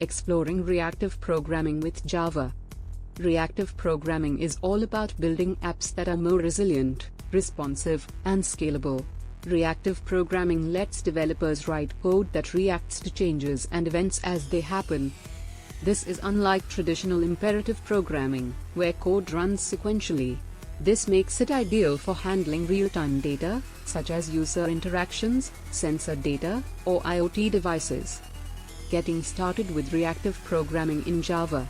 Exploring reactive programming with Java. Reactive programming is all about building apps that are more resilient, responsive, and scalable. Reactive programming lets developers write code that reacts to changes and events as they happen. This is unlike traditional imperative programming, where code runs sequentially. This makes it ideal for handling real-time data, such as user interactions, sensor data, or IoT devices. Getting started with reactive programming in Java.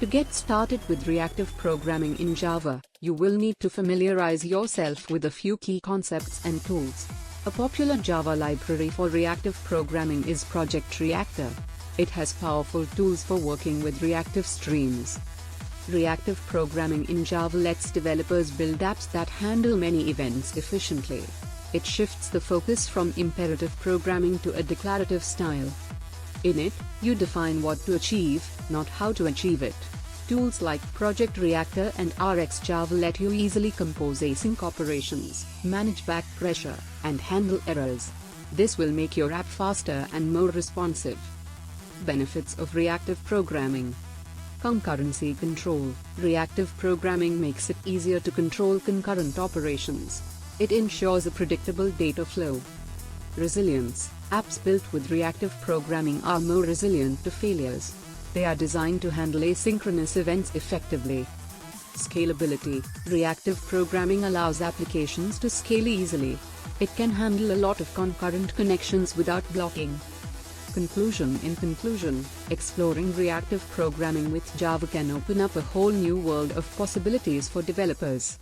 To get started with reactive programming in Java, you will need to familiarize yourself with a few key concepts and tools. A popular Java library for reactive programming is Project Reactor. It has powerful tools for working with reactive streams. Reactive programming in Java lets developers build apps that handle many events efficiently. It shifts the focus from imperative programming to a declarative style. In it, you define what to achieve, not how to achieve it. Tools like Project Reactor and RxJava let you easily compose async operations, manage back pressure, and handle errors. This will make your app faster and more responsive. Benefits of reactive programming. Concurrency control. Reactive programming makes it easier to control concurrent operations. It ensures a predictable data flow. Resilience. Apps built with reactive programming are more resilient to failures. They are designed to handle asynchronous events effectively. Scalability. Reactive programming allows applications to scale easily. It can handle a lot of concurrent connections without blocking. Conclusion. In conclusion, exploring reactive programming with Java can open up a whole new world of possibilities for developers.